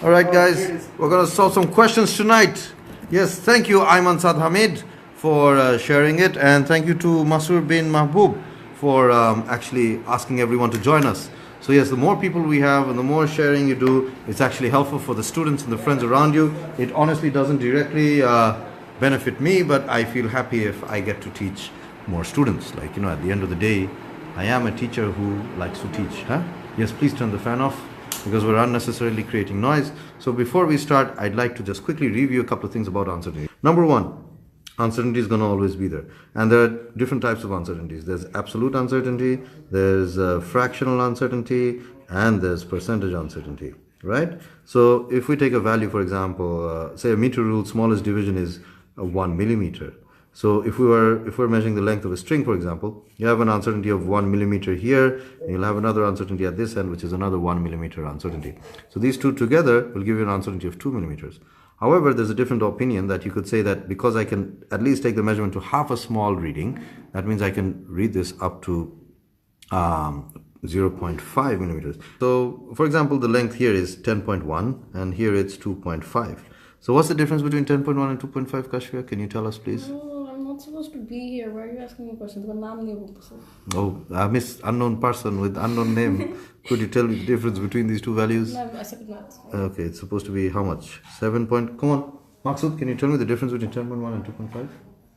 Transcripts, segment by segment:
All right, guys, we're going to solve some questions tonight. Yes, thank you, Ayman Saad Hamid, for sharing it. And thank you to Masur bin Mahbub for actually asking everyone to join us. So yes, the more people we have and the more sharing you do, it's actually helpful for the students and the friends around you. It honestly doesn't directly benefit me, but I feel happy if I get to teach more students. Like, at the end of the day, I am a teacher who likes to teach. Huh? Yes, please turn the fan off because we're unnecessarily creating noise. So before we start, I'd like to just quickly review a couple of things about uncertainty. Number one, uncertainty is going to always be there. And there are different types of uncertainties. There's absolute uncertainty, there's fractional uncertainty, and there's percentage uncertainty, right? So if we take a value, for example, say a meter rule, smallest division is 1 millimeter. So if we're measuring the length of a string, for example, you have an uncertainty of 1 millimeter here, and you'll have another uncertainty at this end, which is another 1 millimeter uncertainty. So these two together will give you an uncertainty of 2 millimeters. However, there's a different opinion that you could say that because I can at least take the measurement to half a small reading, that means I can read this up to 0.5 millimeters. So, for example, the length here is 10.1 and here it's 2.5. So what's the difference between 10.1 and 2.5, Kashfia? Can you tell us, please? I'm not supposed to be here. Why are you asking me questions? Oh, Miss Unknown Person with unknown name. Could you tell me the difference between these two values? No, I said not. Okay, it's supposed to be how much? 7 point... Come on, Maksud, can you tell me the difference between 10.1 and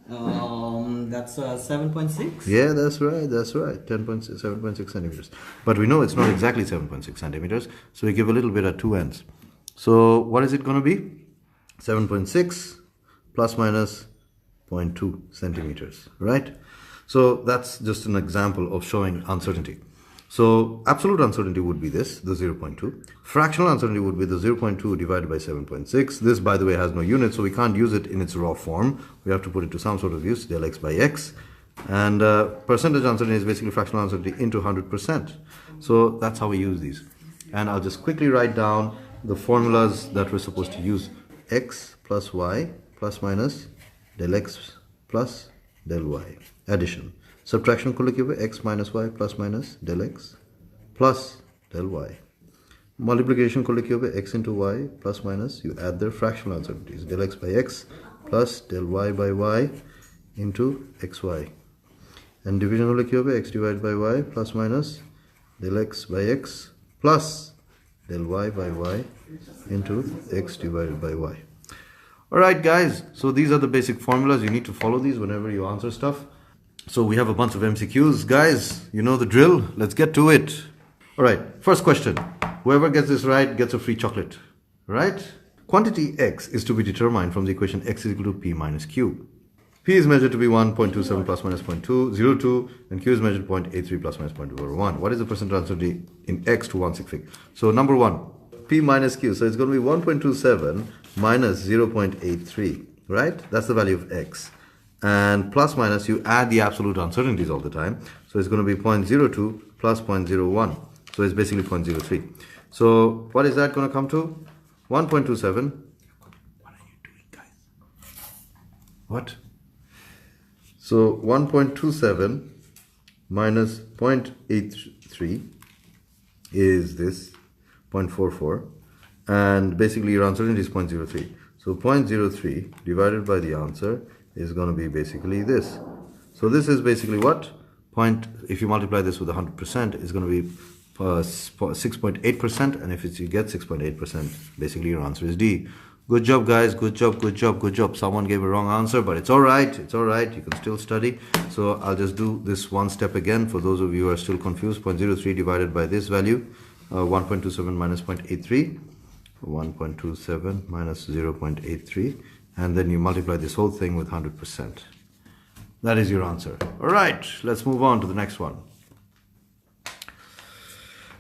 2.5? That's 7.6. Yeah, that's right. 7.6 centimeters. But we know it's not exactly 7.6 centimeters, so we give a little bit at two ends. So what is it going to be? 7.6 plus minus 0.2 centimeters, right? So that's just an example of showing uncertainty. So absolute uncertainty would be this, the 0.2. Fractional uncertainty would be the 0.2 divided by 7.6. This, by the way, has no unit, so we can't use it in its raw form. We have to put it to some sort of use, del x by x. And percentage uncertainty is basically fractional uncertainty into 100%. So that's how we use these. And I'll just quickly write down the formulas that we're supposed to use. X plus y plus minus del x plus del y. Addition. Subtraction को लिखे हुए x minus y plus minus del x plus del y. Multiplication को लिखे हुए x into y plus minus, you add their fractional uncertainties. Del x by x plus del y by y into xy. And division को लिखे हुए x divided by y plus minus del x by x plus del y by y into x divided by y. Alright guys, so these are the basic formulas. You need to follow these whenever you answer stuff. So we have a bunch of MCQs. Guys, you know the drill. Let's get to it. Alright, first question. Whoever gets this right gets a free chocolate. Right? Quantity x is to be determined from the equation x is equal to p minus q. P is measured to be 1.27 plus minus 0.202 and q is measured 0.83 plus minus 0.01. What is the percent uncertainty in x to 1/6? So number one, p minus q. So it's going to be 1.27 minus 0.83, right? That's the value of x. And plus minus, you add the absolute uncertainties all the time. So it's going to be 0.02 plus 0.01. So it's basically 0.03. So what is that going to come to? 1.27. What are you doing, guys? What? So 1.27 minus 0.83 is this 0.44, and basically your uncertainty is 0.03. So 0.03 divided by the answer is going to be basically this. So this is basically what? If you multiply this with 100%, it's going to be 6.8%, and if you get 6.8%, basically your answer is D. Good job, guys. Good job. Someone gave a wrong answer, but it's all right. It's all right. You can still study. So I'll just do this one step again for those of you who are still confused. 0.03 divided by this value, 1.27 minus 0.83, 1.27 minus 0.83, and then you multiply this whole thing with 100%. That is your answer. All right, let's move on to the next one.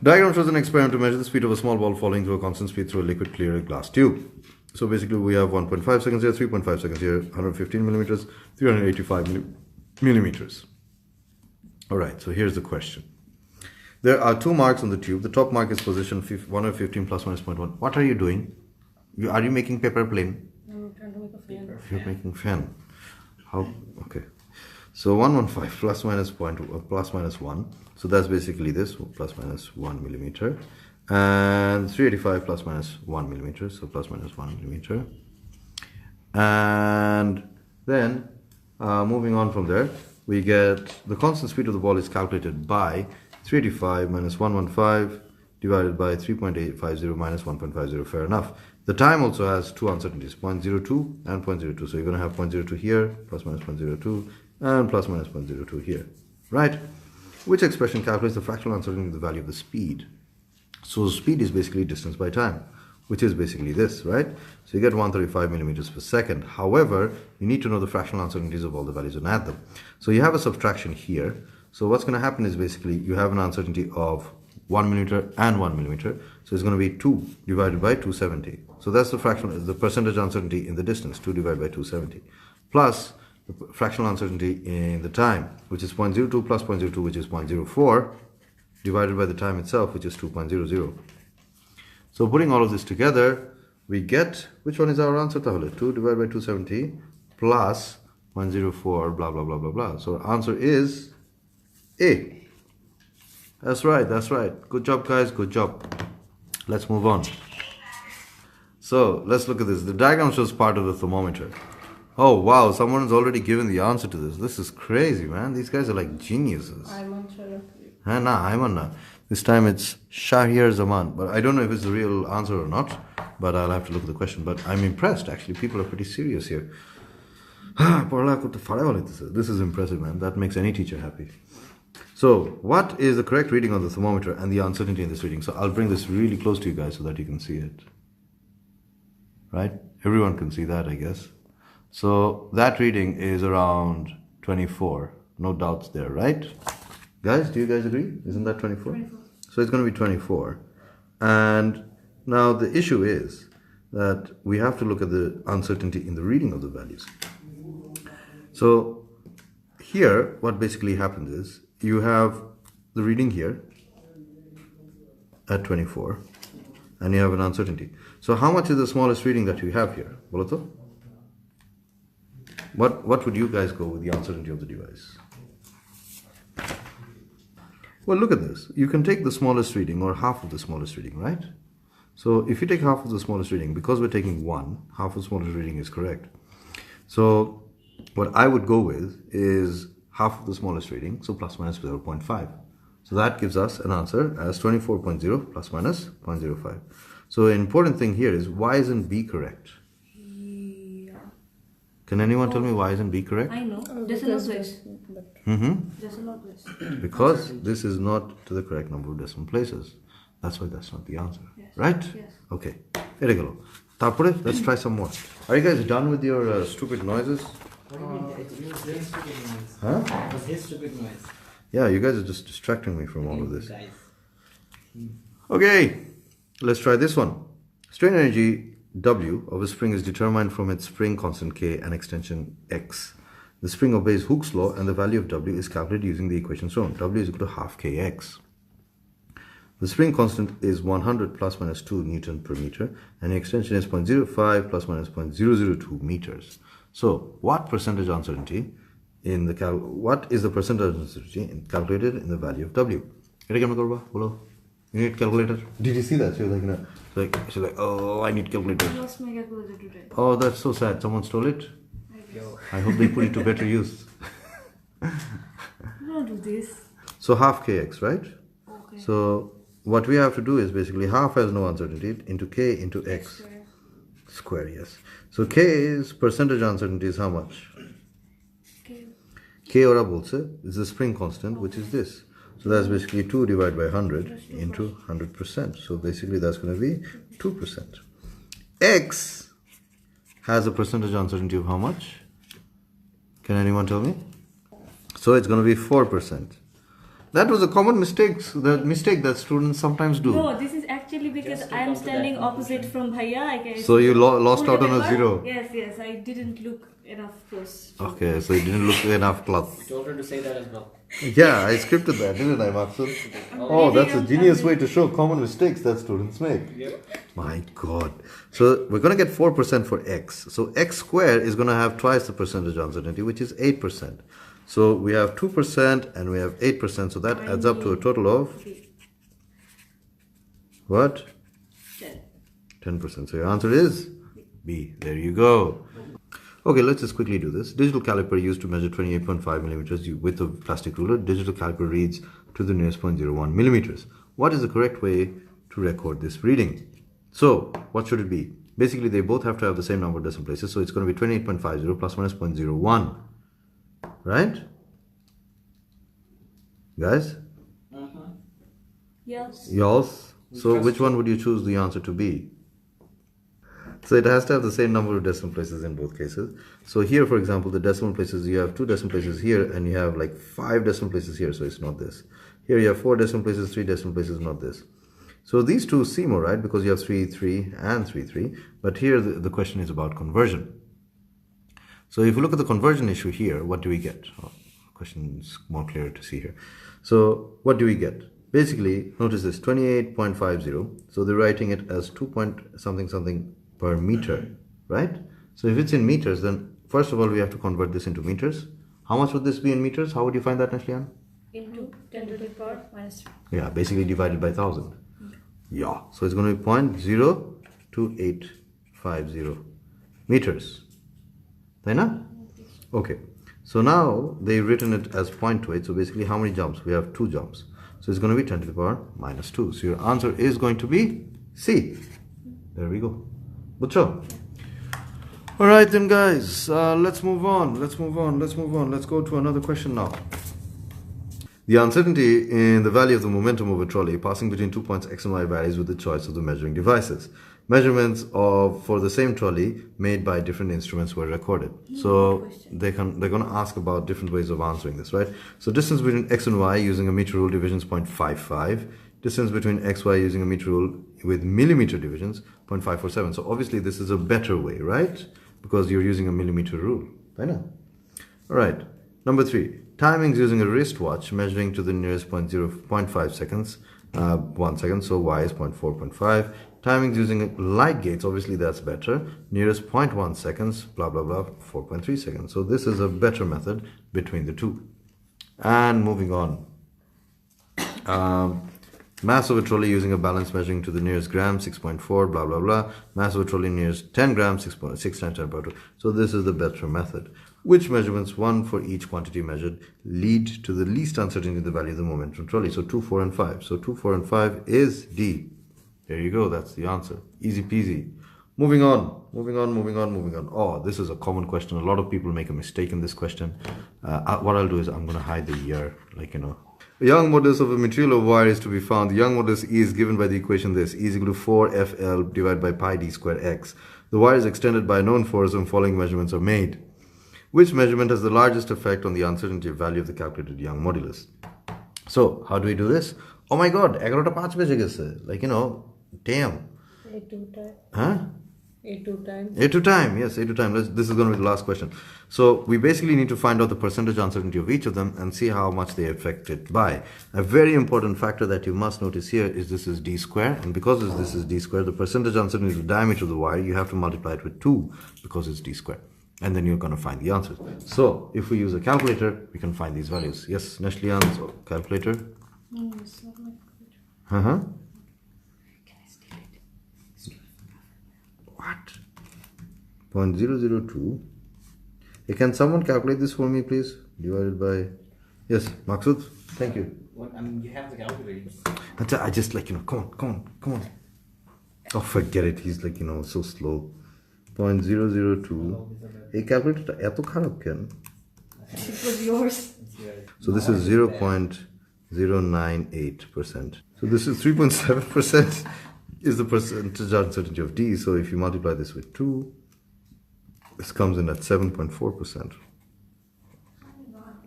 Diagram shows an experiment to measure the speed of a small ball falling through a constant speed through a liquid clear glass tube. So basically we have 1.5 seconds here, 3.5 seconds here, 115 millimeters, 385 millimeters. All right, so here's the question. There are two marks on the tube. The top mark is position 115 plus minus 0.1. What are you doing? Are you making paper plane? No, I'm trying to make a fan. You're making fan. How? Okay. So 115 plus minus 1. So that's basically this, plus minus 1 millimeter. and 385 plus minus 1 millimeter, so plus minus 1 millimeter. And then moving on from there, we get the constant speed of the ball is calculated by 385 minus 115 divided by 3.850 minus 1.50. Fair enough. The time also has two uncertainties, 0.02 and 0.02. So you're going to have 0.02 here, plus minus 0.02, and plus minus 0.02 here, right? Which expression calculates the fractional uncertainty of the value of the speed? So speed is basically distance by time, which is basically this, right? So you get 135 millimeters per second. However, you need to know the fractional uncertainties of all the values and add them. So you have a subtraction here. So what's going to happen is basically you have an uncertainty of 1 millimeter and 1 millimeter. So it's going to be 2 divided by 270. So that's the percentage uncertainty in the distance, 2 divided by 270. Plus the fractional uncertainty in the time, which is 0.02 plus 0.02, which is 0.04, divided by the time itself, which is 2.00. So putting all of this together, we get, which one is our answer? 2 divided by 270 plus 0.04, blah, blah, blah, blah, blah. So our answer is A. That's right, that's right. Good job, guys, good job. Let's move on. So let's look at this. The diagram shows part of the thermometer. Oh, wow, someone's already given the answer to this. This is crazy, man. These guys are like geniuses. I'm unsure. I'm on. This time it's Shahir Zaman, but I don't know if it's the real answer or not, but I'll have to look at the question. But I'm impressed, actually. People are pretty serious here. This is impressive, man. That makes any teacher happy. So, what is the correct reading on the thermometer and the uncertainty in this reading? So, I'll bring this really close to you guys so that you can see it. Right? Everyone can see that, I guess. So, that reading is around 24. No doubts there, right? Guys, do you guys agree? Isn't that 24? 24. So, it's going to be 24. And now the issue is that we have to look at the uncertainty in the reading of the values. So, here, what basically happens is, you have the reading here at 24 and you have an uncertainty. So how much is the smallest reading that you have here? Boloto? What would you guys go with the uncertainty of the device? Well, look at this. You can take the smallest reading or half of the smallest reading, right? So if you take half of the smallest reading, because we're taking 1, half of the smallest reading is correct. So what I would go with is half of the smallest reading, so plus minus 0.5. So that gives us an answer as 24.0 plus minus 0.05. So an important thing here is, why isn't B correct? Yeah. Can anyone tell me why isn't B correct? I know. Decimal place. Decimal place. Because this is not to the correct number of decimal places. That's why that's not the answer. Yes. Right? Yes. Okay. Here we go. Tapure, let's try some more. Are you guys done with your stupid noises? Huh? It was his stupid noise. Yeah, you guys are just distracting me from all of this. Guys. Okay, let's try this one. Strain energy W of a spring is determined from its spring constant K and extension X. The spring obeys Hooke's law and the value of W is calculated using the equation shown. W is equal to half Kx. The spring constant is 100 plus minus 2 Newton per meter and the extension is 0.05 plus minus 0.002 meters. So, what percentage uncertainty in the what is the percentage uncertainty calculated in the value of W? You need calculator? Did you see that? She was she's like, oh, I need calculator. I lost my calculator today. Oh, that's so sad. Someone stole it? I hope they put it to better use. Don't do this. So half Kx, right? Okay. So what we have to do is basically half has no uncertainty into K into X. Square, yes. So K is percentage uncertainty is how much? K ora bolse is the spring constant, which is this. So that's basically 2 divided by 100 into 100%. So basically that's going to be 2%. X has a percentage uncertainty of how much? Can anyone tell me? So it's going to be 4%. That was a common mistake that students sometimes do. No, this is actually because I am standing opposite from Bhaiya. I guess. So you lost out on a 0. Yes. I didn't look enough close. Okay, so you didn't look enough close. You told her to say that as well. Yeah, I scripted that, didn't I, Maksud? Oh, that's a genius way to show common mistakes that students make. Yep. My God. So we're going to get 4% for X. So X squared is going to have twice the percentage uncertainty, which is 8%. So we have 2% and we have 8%. So that adds up to a total of What? 10. 10%. So your answer is B. There you go. Okay, let's just quickly do this. Digital caliper used to measure 28.5 millimeters with a plastic ruler. Digital caliper reads to the nearest 0.01 millimeters. What is the correct way to record this reading? So, what should it be? Basically, they both have to have the same number of decimal places. So, it's going to be 28.50 plus minus 0.01. Right? Guys? Yes. Yes. So, which one would you choose the answer to be? So it has to have the same number of decimal places in both cases. So here, for example, the decimal places, you have 2 decimal places here and you have like 5 decimal places here, so it's not this. Here you have 4 decimal places, 3 decimal places, not this. So these two seem alright because you have 3, 3 and 3, 3. But here the question is about conversion. So if you look at the conversion issue here, what do we get? Oh, question is more clear to see here. So what do we get? Basically, notice this, 28.50. So they're writing it as 2 point something something per meter, right? So if it's in meters, then first of all, we have to convert this into meters. How much would this be in meters? How would you find that, Nashlian? Into 10 to the power minus 3. Yeah, basically divided by 1000. Yeah, so it's going to be 0.02850 meters. Right? Okay, so now they've written it as 0.28. So basically, how many jumps? We have 2 jumps. So it's going to be 10 to the power minus 2. So your answer is going to be C. There we go. Good job. Alright then guys, let's move on. Let's go to another question now. The uncertainty in the value of the momentum of a trolley passing between 2 points x and y varies with the choice of the measuring devices. Measurements for the same trolley made by different instruments were recorded. So they're going to ask about different ways of answering this, right? So distance between x and y using a meter rule division is 0.55. Distance between x, y using a meter rule with millimeter divisions, 0.547. So obviously this is a better way, right? Because you're using a millimeter rule. I know. Alright. Number 3. Timings using a wristwatch measuring to the nearest 0.5 seconds, 1 second. So y is 0.4.5. Timings using light gates, obviously that's better. Nearest 0.1 seconds, blah, blah, blah, 4.3 seconds. So this is a better method between the two. And moving on. Mass of a trolley using a balance measuring to the nearest gram, 6.4, blah, blah, blah. Mass of a trolley nearest 10 grams, 6 times 10 power 2. So this is the better method. Which measurements, one for each quantity measured, lead to the least uncertainty in the value of the momentum trolley? So 2, 4, and 5. So 2, 4, and 5 is D. There you go. That's the answer. Easy peasy. Moving on. Oh, this is a common question. A lot of people make a mistake in this question. What I'll do is I'm going to hide the year, The Young modulus of a material of wire is to be found. The Young modulus E is given by the equation this. E is equal to 4FL divided by pi d squared x. The wire is extended by a known force and following measurements are made. Which measurement has the largest effect on the uncertainty value of the calculated Young modulus? So, how do we do this? Oh my god, 11:05 beje geche. Damn. 8 time. Huh? 8 times. 8 time, yes, 8 time. This is going to be the last question. So we basically need to find out the percentage uncertainty of each of them and see how much they are affected by. A very important factor that you must notice here is this is d square, and because this is d square, the percentage uncertainty of the diameter of the wire, you have to multiply it with 2 because it's d square. And then you're going to find the answers. So if we use a calculator, we can find these values. Yes, Nashlian's calculator. No, it's not my computer. Uh-huh. What? 0.002. Hey, can someone calculate this for me, please? Divided by... Yes, Maksud? Thank you. What? I mean, you have the calculator. I just come on. Oh, forget it. He's so slow. 0.002. Hey, calculator, eto kharab ken? It was yours. So this is 0.098%. So this is 3.7%. Is the percentage uncertainty of D. So if you multiply this with 2, this comes in at 7.4%.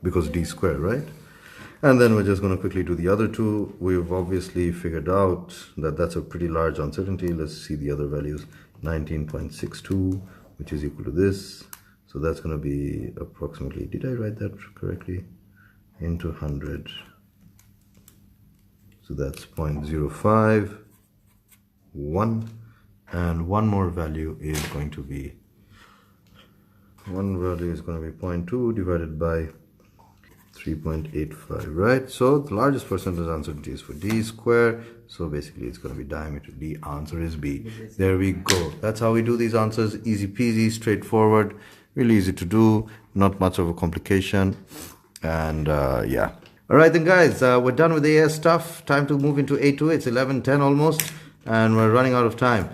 Because D squared, right? And then we're just going to quickly do the other two. We've obviously figured out that that's a pretty large uncertainty. Let's see the other values. 19.62, which is equal to this. So that's going to be approximately, did I write that correctly? Into 100. So that's 0.05. 1, and one more value is going to be 0.2 divided by 3.85, right? So the largest percentage uncertainty is for D square. So basically it's going to be diameter D. Answer is B. There we go. That's how we do these answers. Easy peasy, straightforward, really easy to do. Not much of a complication. And yeah. All right then guys, we're done with the AS stuff. Time to move into A2. It's 11:10 almost. And we're running out of time.